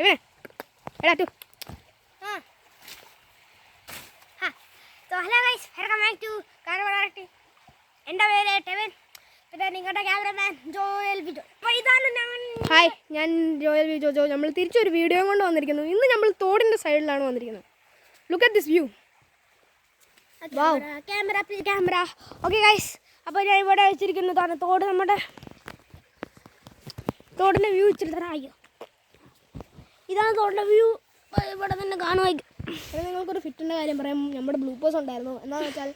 എടാ ടു hello guys, welcome back to Karavadi. എൻ്റെ പേര് ടെവൻ, പിന്നെ നിങ്ങളുടെ ക്യാമറമാൻ ജോയൽ വിജോ. അപ്പോൾ ഇതാണ് ഹായ്, ഞാൻ ജോയൽ വിജോ. നമ്മൾ തിരിച്ചൊരു വീഡിയോ കൊണ്ട് വന്നിരിക്കുന്നു. ഇന്ന് നമ്മൾ തോടിൻ്റെ സൈഡിലാണ് വന്നിരിക്കുന്നത്. Look at this view. Camera. Okay guys, അപ്പോൾ ഞാൻ ഇവിടെ വെച്ചിരിക്കുന്നതാണ് തോട്. നമ്മുടെ തോടിൻ്റെ വ്യൂ ഇച്ചിരി തരാം. അയ്യോ, ഇതാണ് തോടിൻ്റെ വ്യൂ. ഇവിടെ തന്നെ കാണുമായിരിക്കും. അത് നിങ്ങൾക്കൊരു ഫിറ്റിൻ്റെ കാര്യം പറയാം. നമ്മുടെ ബ്ലൂപ്പേഴ്സ് ഉണ്ടായിരുന്നു. എന്താണെന്ന് വെച്ചാൽ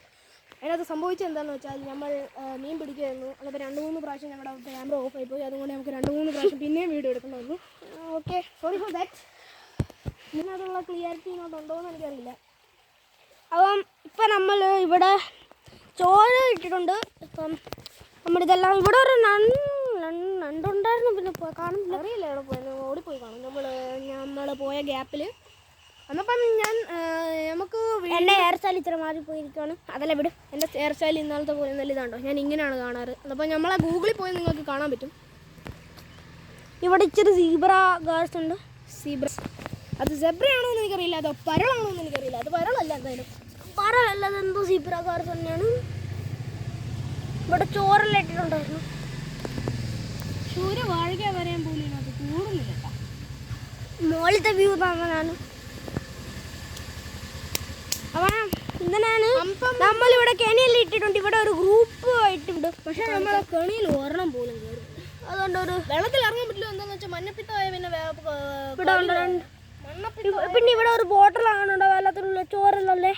അതിനകത്ത് സംഭവിച്ചത് എന്താണെന്ന് വെച്ചാൽ നമ്മൾ മീൻ പിടിക്കുമായിരുന്നു. അതിപ്പോൾ 2-3 പ്രാവശ്യം ഞങ്ങളുടെ ക്യാമറ ഓഫ് ആയിപ്പോയി. അതുകൊണ്ട് നമുക്ക് 2-3 പ്രാവശ്യം പിന്നെയും വീഡിയോ എടുക്കേണ്ടി വന്നു. Okay, sorry for that. ഇതിനകത്തുള്ള ക്ലിയാരിറ്റി ഇങ്ങോട്ടുണ്ടോ എന്ന് എനിക്കറിയില്ല. അപ്പം ഇപ്പം നമ്മൾ ഇവിടെ ചോര ഇട്ടിട്ടുണ്ട്. ഇപ്പം നമ്മളിതെല്ലാം ഇവിടെ ഒരു നണ്ടുണ്ടായിരുന്നു. പിന്നെ കാണുന്നില്ല, അറിയില്ല എവിടെ പോയി, ഓടിപ്പോയി കാണും. നമ്മൾ പോയ ഗ്യാപ്പിൽ അന്നപ്പം നമുക്ക് എൻ്റെ ഹെയർ സ്റ്റൈൽ ഇച്ചിരി മാറിപ്പോയിരിക്കുകയാണ്. അതല്ല വിടും, എൻ്റെ ഹെയർ സ്റ്റൈൽ ഇന്നാളത്തെ പോലെ നല്ല ഇതാണ്ടോ. ഞാൻ ഇങ്ങനെയാണ് കാണാറ്. അപ്പോൾ നമ്മളെ ഗൂഗിളിൽ പോയി നിങ്ങൾക്ക് കാണാൻ പറ്റും. ഇവിടെ ഇച്ചിരി സീബ്ര ഗേൾസ് ഉണ്ട്. അത് സെബ്രയാണോ എന്ന് എനിക്കറിയില്ല, അതോ പരളാണോ എന്ന് എനിക്കറിയില്ല. അത് പരളല്ല, എന്തായാലും പരളല്ല, അതെന്തോ സീബ്ര ഗേൾസ് തന്നെയാണ്. ഇവിടെ ചോറെല്ലാം ഇട്ടിട്ടുണ്ടായിരുന്നു. സൂര്യ വാഴയ്ക്ക വരാൻ പോലും അത് കൂടുന്നില്ല. മോളിത്തെ വ്യൂ കാണാനാണ്. ഇങ്ങനെയാണ് നമ്മളിവിടെ കെണിയെല്ലാം ഇട്ടിട്ടുണ്ട്. ഇവിടെ ഒരു ഗ്രൂപ്പ് ആയിട്ടുണ്ട്. പക്ഷെ നമ്മളെ കെണിയിൽ ഒരെണ്ണം പോലും കയറും. അതുകൊണ്ട് ഒരു വെള്ളത്തിൽ ഇറങ്ങാൻ പറ്റില്ല. എന്താണെന്ന് വെച്ചാൽ മഞ്ഞപ്പിത്തമായ പിന്നെ ഇവിടെ ഒരു ബോട്ടിലാണ് വെള്ളത്തിലുള്ള ചോറല്ലേ.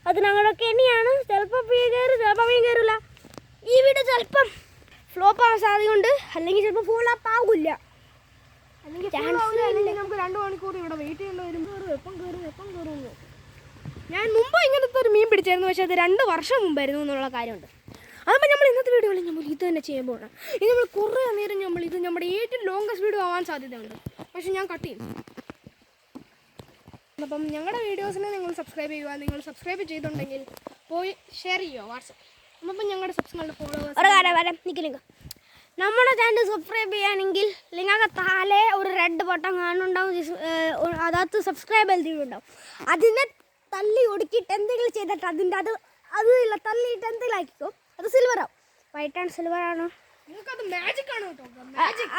അത് ഞങ്ങളുടെ കെണിയാണ്. ചിലപ്പോൾ മീൻ കയറും, ചിലപ്പോൾ മീൻ കയറില്ല. ഈ വീഡിയോ ചിലപ്പം ഫ്ലോപ്പ് ആവാൻ സാധ്യതയുണ്ട്, അല്ലെങ്കിൽ ചിലപ്പോൾ ഫ്ലോപ്പ് ആകില്ല. അല്ലെങ്കിൽ നമുക്ക് 2 മണിക്കൂർ ഇവിടെ വെയിറ്റ് ചെയ്യേണ്ടി വരും. എപ്പം കയറും. ഞാൻ മുമ്പ് ഇങ്ങനത്തെ ഒരു മീൻ പിടിച്ചായിരുന്നു. പക്ഷേ അത് 2 വർഷം മുമ്പായിരുന്നു എന്നുള്ള കാര്യമുണ്ട്. അതുമ്പോൾ നമ്മൾ ഇന്നത്തെ വീഡിയോയിൽ നമ്മൾ ഇത് തന്നെ ചെയ്യാൻ പോകണം. ഇനി നമ്മൾ കുറേ നേരം ഇത് നമ്മുടെ ഏറ്റവും ലോങ്കസ്റ്റ് വീഡിയോ ആവാൻ സാധ്യതയുണ്ട്. പക്ഷേ ഞാൻ കട്ട് ചെയ്യും. അപ്പം ഞങ്ങളുടെ വീഡിയോസിനെ നിങ്ങൾ സബ്സ്ക്രൈബ് ചെയ്യുക. നിങ്ങൾ സബ്സ്ക്രൈബ് ചെയ്തിട്ടുണ്ടെങ്കിൽ പോയി ഷെയർ ചെയ്യുക വാട്സപ്പ്. അപ്പം ഞങ്ങളുടെ ഫോളോവേഴ്സ് നമ്മുടെ ചാനൽ സബ്സ്ക്രൈബ് ചെയ്യുകയാണെങ്കിൽ നിങ്ങൾക്ക് താഴെ ഒരു റെഡ് ബട്ടൺ കാണുന്നുണ്ടാവും. അതിനകത്ത് സബ്സ്ക്രൈബ് എഴുതിയിട്ടുണ്ടാവും. അതിനെ തള്ളി ഒടുക്കിയിട്ട് എന്തെങ്കിലും ചെയ്തിട്ട് അതിൻ്റെ അതില്ല തള്ളിയിട്ട് എന്തെങ്കിലും ആക്കിക്കോ. അത് സിൽവറാവും. White and സിൽവറാണ്.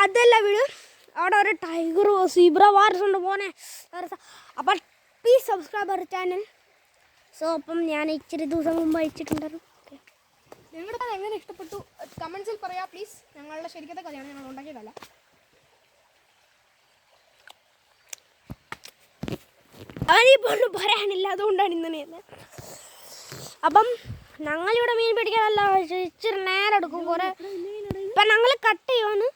അതല്ല വീട്. അവിടെ ഒരു ടൈഗർ സീബ്ര വാർസ് ഉണ്ട് പോനെ. അപ്പം please subscribe our channel. So അപ്പം ഞാൻ ഇച്ചിരി ദിവസം മുമ്പ് അയച്ചിട്ടുണ്ടായിരുന്നു. നിങ്ങളുടെ കഥ എങ്ങനെ ഇഷ്ടപ്പെട്ടു കമൻസിൽ പറയാം പ്ലീസ്. ഞങ്ങളുടെ ശരിക്കത്തെ കഥയാണ്, ഞങ്ങൾ ഉണ്ടാക്കിയതല്ല. അവനിപ്പൊന്നും പറയാനില്ല, അതുകൊണ്ടാണ് ഇങ്ങനെ. അപ്പം ഞങ്ങളിവിടെ മീൻ പിടിക്കാനല്ല, ഇച്ചിരി നേരം എടുക്കും. കുറേ ഇപ്പം ഞങ്ങൾ കട്ട് ചെയ്യുവാണ്.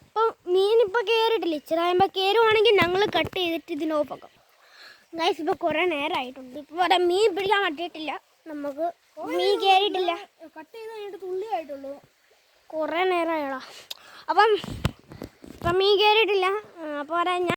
ഇപ്പം മീനിപ്പോൾ കയറിയിട്ടില്ല. ഇച്ചിരി ആകുമ്പോൾ കയറുവാണെങ്കിൽ ഞങ്ങൾ കട്ട് ചെയ്തിട്ട് ഇതിന് ഓഫാക്കാം. ഗൈസ് ഇപ്പോൾ കുറേ നേരമായിട്ടുണ്ട്. ഇപ്പോൾ മീൻ പിടിക്കാൻ പറ്റിയിട്ടില്ല. നമുക്ക് മീൻ കയറിയിട്ടില്ല. കട്ട് ചെയ്ത് കഴിഞ്ഞിട്ട് തുള്ളിയായിട്ടുള്ളൂ. കുറേ നേരമായടാ. അപ്പം ഇപ്പം മീൻ കയറിയിട്ടില്ല. അപ്പോൾ ഞാൻ